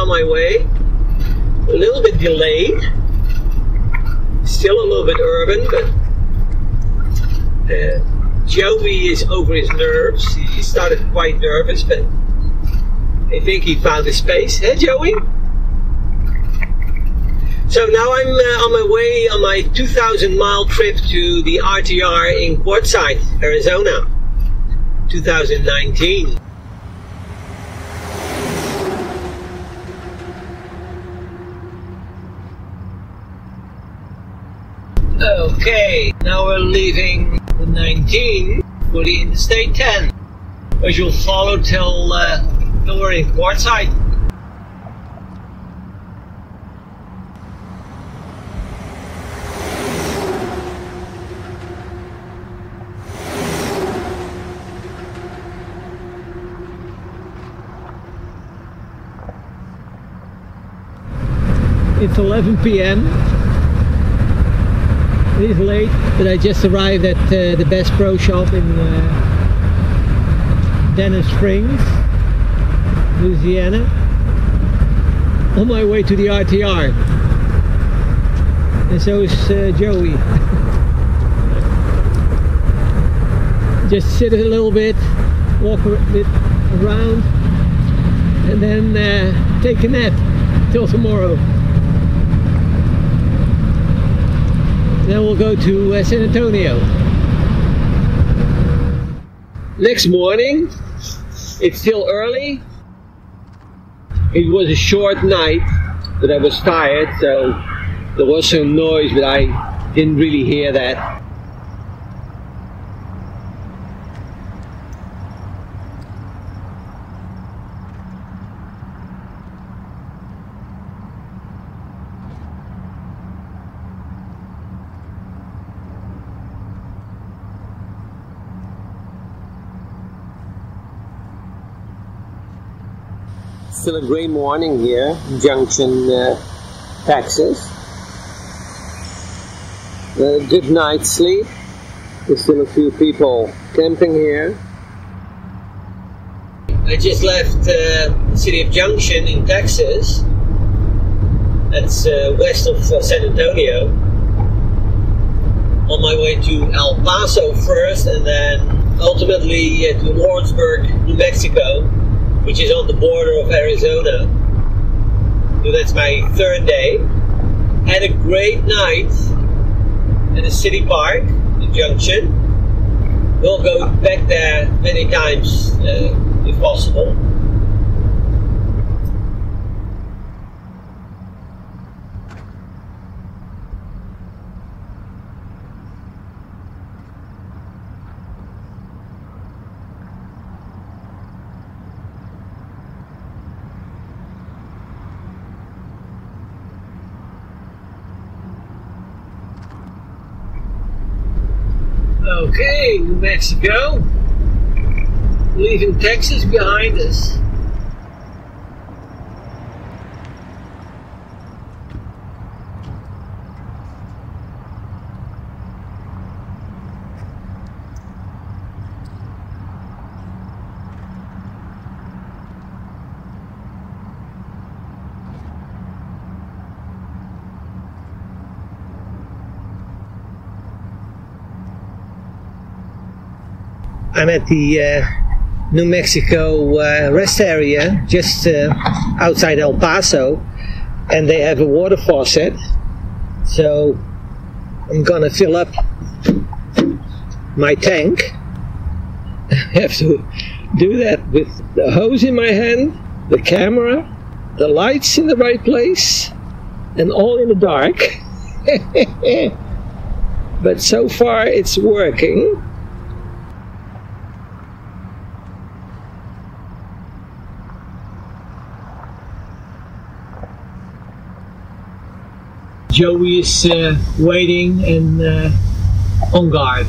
on my way. A little bit delayed. Still a little bit urban, but Joey is over his nerves. He started quite nervous, but I think he found his space. Hey, Joey? So now I'm on my way on my 2,000-mile trip to the RTR in Quartzsite, Arizona, 2019. Okay, now we're leaving the 19 for the Interstate 10, which will follow till we're in Quartzsite. It's 11 p.m. It is late, but I just arrived at the Best Pro shop in Denham Springs, Louisiana, on my way to the RTR. And so is Joey. Just sit a little bit, walk a bit around, and then take a nap till tomorrow. Then we'll go to San Antonio. Next morning, it's still early. It was a short night, but I was tired, so there was some noise, but I didn't really hear that. Still a great morning here in Junction, Texas. A good night's sleep. There's still a few people camping here. I just left the city of Junction in Texas. That's west of San Antonio. On my way to El Paso first, and then ultimately to Lordsburg, New Mexico, which is on the border of Arizona. So that's my third day. Had a great night at the city park in Junction. We'll go back there many times if possible. Okay, New Mexico, leaving Texas behind us. I'm at the New Mexico rest area just outside El Paso, and they have a water faucet, so I'm gonna fill up my tank. I have to do that with the hose in my hand, the camera, the lights in the right place, and all in the dark. But so far it's working. Joey is waiting and on guard.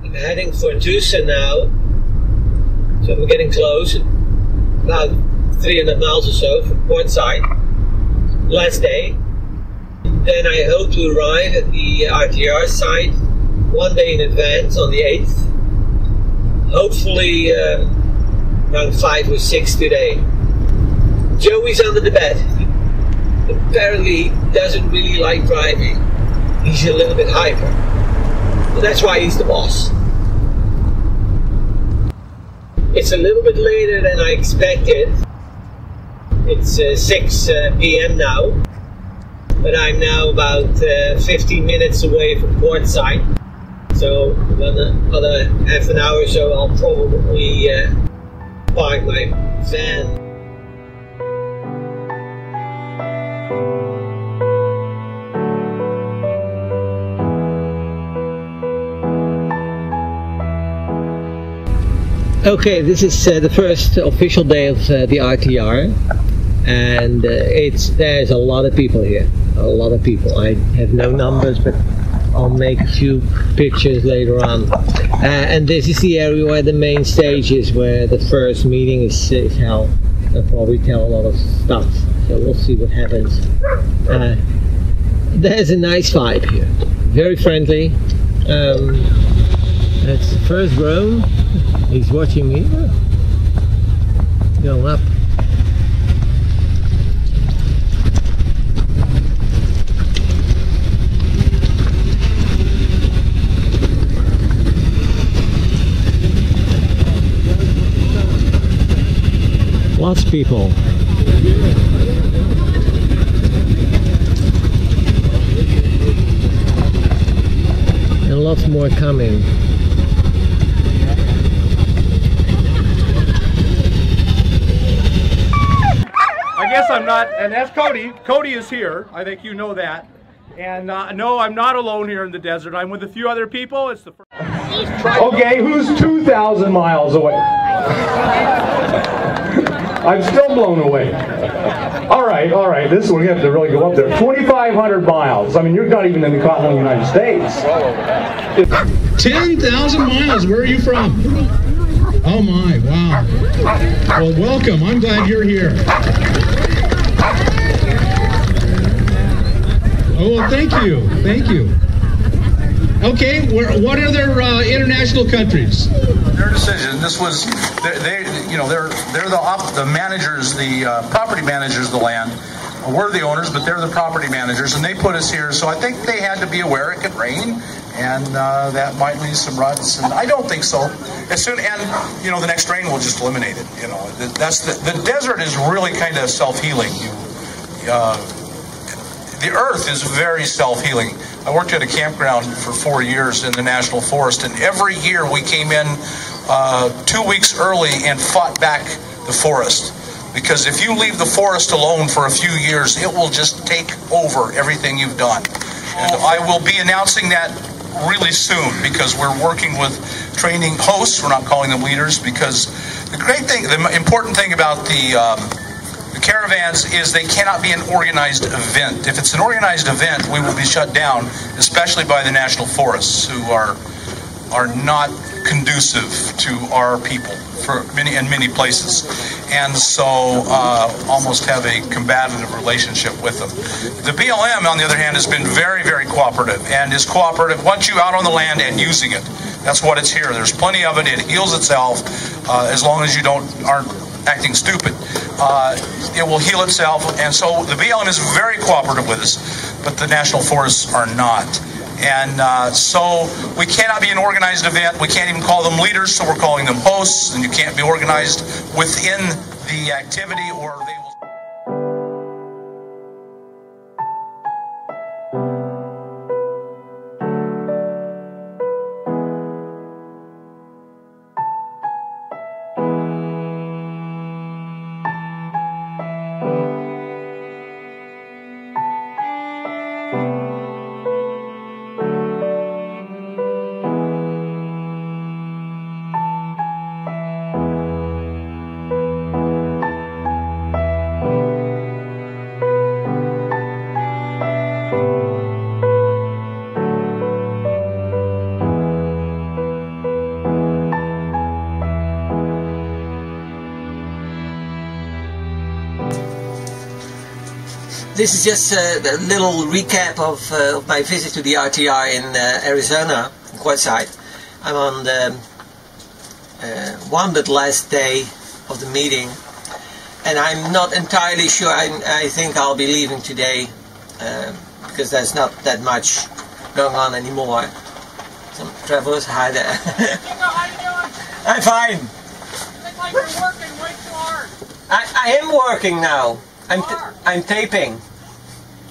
I'm heading for Tucson now, so I'm getting close, about 300 miles or so from Quartzsite. Last day. then I hope to arrive at the RTR site one day in advance on the 8th. Hopefully around 5 or 6 today. Joey's under the bed. Apparently he doesn't really like driving. He's a little bit hyper. So that's why he's the boss. It's a little bit later than I expected. It's 6 p.m. now, but I'm now about 15 minutes away from Quartzsite. So in another half an hour or so I'll probably park my van. Okay, this is the first official day of the RTR, and there's a lot of people here. A lot of people. I have no numbers, but I'll make a few pictures later on. And this is the area where the main stage is, where the first meeting is held. I'll probably tell a lot of stuff, so we'll see what happens. There's a nice vibe here. Very friendly. That's the first row. He's watching me. Going up. Lots of people. And lots more coming. I guess I'm not, and that's Cody. Cody is here. I think you know that. And no, I'm not alone here in the desert. I'm with a few other people. It's the first. Okay, who's 2,000 miles away? I'm still blown away. All right. This one we have to really go up there. 2,500 miles. I mean, you're not even in the continental United States. 10,000 miles. Where are you from? Oh my, wow. Well, welcome. I'm glad you're here. Oh, well, thank you. Thank you. Okay, what other international countries? Their decision. This was they're the managers, the property managers of the land. We're the owners, but they're the property managers, and they put us here. So I think they had to be aware it could rain, and that might leave some ruts. And I don't think so. As soon the next rain will just eliminate it. That's the desert is really kind of self-healing. The earth is very self-healing. I worked at a campground for 4 years in the National Forest, and every year we came in 2 weeks early and fought back the forest. Because if you leave the forest alone for a few years, it will just take over everything you've done. And I will be announcing that really soon, because we're working with training hosts. We're not calling them leaders, because the important thing about the caravans is they cannot be an organized event. If it's an organized event, we will be shut down, especially by the National Forests, who are not conducive to our people in many places, and so almost have a combative relationship with them. The BLM, on the other hand, has been very, very cooperative, and is cooperative once you out on the land and using it. That's what it's here. There's plenty of it. It heals itself as long as you aren't acting stupid. It will heal itself, and so the BLM is very cooperative with us, but the National Forests are not. And so we cannot be an organized event. We can't even call them leaders, so we're calling them hosts, and you can't be organized within the activity, or they will... This is just a little recap of my visit to the RTR in Arizona, in Quartzsite. I'm on the one but last day of the meeting, and I'm not entirely sure. I think I'll be leaving today because there's not that much going on anymore. Some travelers, hi there. How you doing? I'm fine. You look like you're working way too hard. I am working now. I'm taping.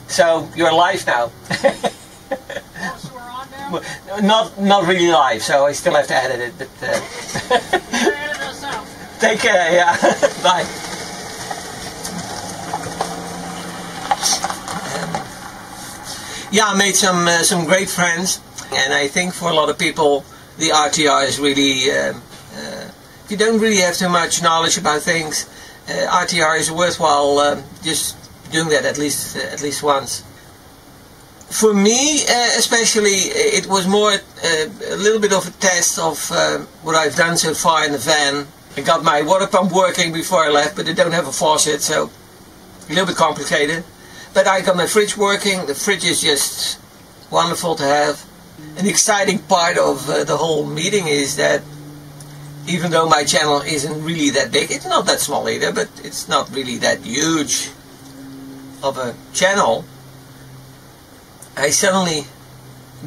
So you're live now. Oh, so we're on now? Not really live, so I still have to edit it. But You're editing us out. take care. Yeah. Bye. Yeah, I made some great friends, and I think for a lot of people, the RTR is really. If you don't really have too much knowledge about things, RTR is worthwhile just doing that at least once. For me, especially, it was more a little bit of a test of what I've done so far in the van. I got my water pump working before I left, but I don't have a faucet, so a little bit complicated. But I got my fridge working. The fridge is just wonderful to have. An exciting part of the whole meeting is that even though my channel isn't really that big, it's not that small either, but it's not really that huge of a channel, I suddenly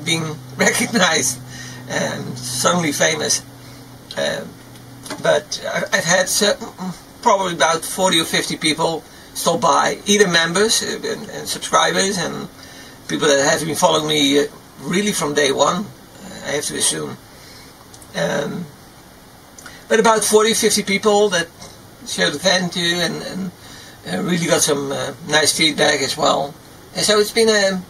being recognized and suddenly famous. But I've had probably about 40 or 50 people stop by, either members and subscribers and people that have been following me really from day one, I have to assume. But about 40 or 50 people that showed the van to and really got some nice feedback as well. And so it's been a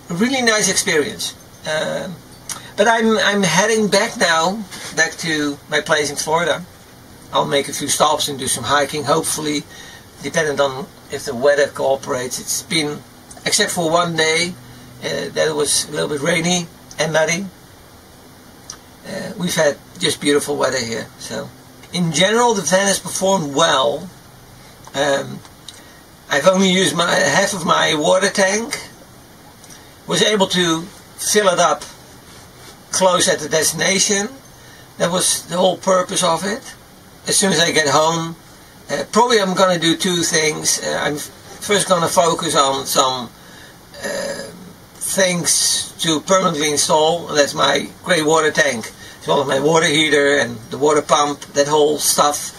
really nice experience. But I'm heading back now, back to my place in Florida. I'll make a few stops and do some hiking, hopefully, depending on if the weather cooperates. It's been, except for one day, that was a little bit rainy and muddy. We've had just beautiful weather here. So, in general, the van has performed well. I've only used half of my water tank. Was able to fill it up close at the destination. That was the whole purpose of it. As soon as I get home, probably I'm going to do two things. I'm first going to focus on some things to permanently install. That's my grey water tank, as well as my water heater and the water pump. That whole stuff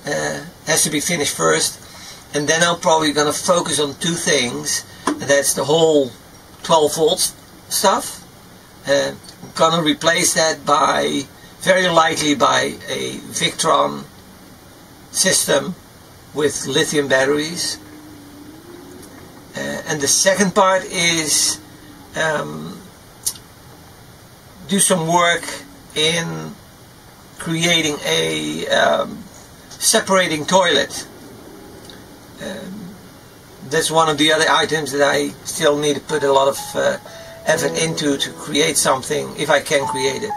has to be finished first. And then I'm probably going to focus on two things. And that's the whole 12 volt stuff. I'm going to replace that by, very likely by a Victron system with lithium batteries. And the second part is do some work in creating a separating toilet. That's one of the other items that I still need to put a lot of effort into to create something, if I can create it.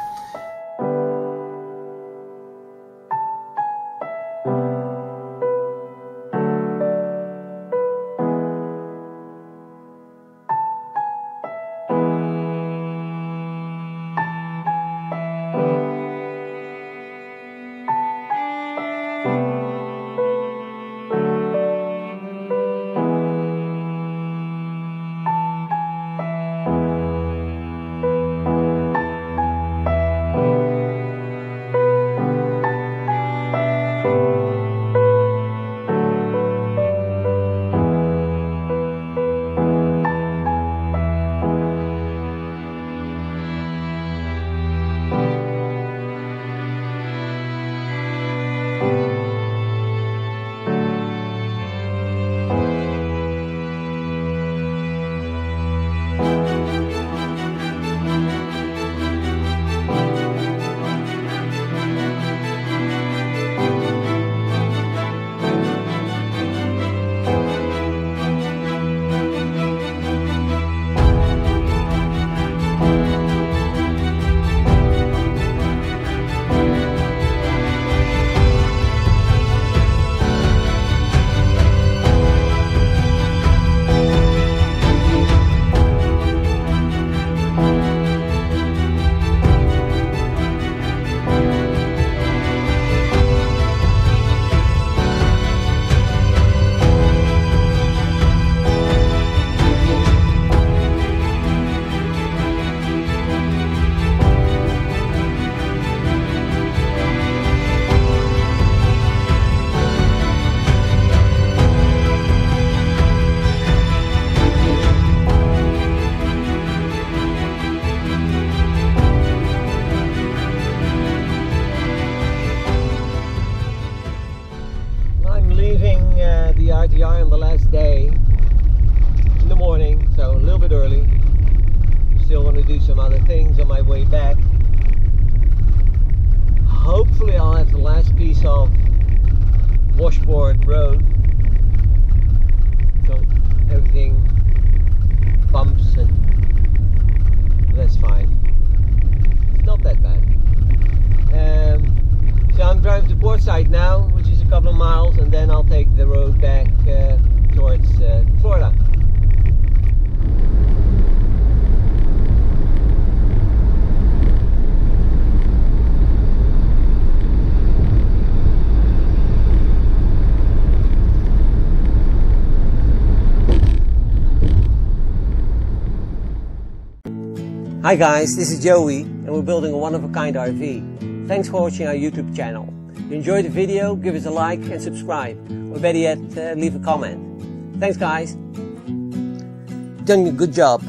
back. Hopefully I'll have the last piece of washboard road, so everything bumps, and that's fine. It's not that bad. So I'm driving to Quartzsite now, which is a couple of miles, and then I'll take the road back towards Florida. Hi guys, this is Joey, and we're building a one-of-a-kind RV. Thanks for watching our YouTube channel. If you enjoyed the video, give us a like and subscribe, or better yet, leave a comment. Thanks guys. You've done a good job.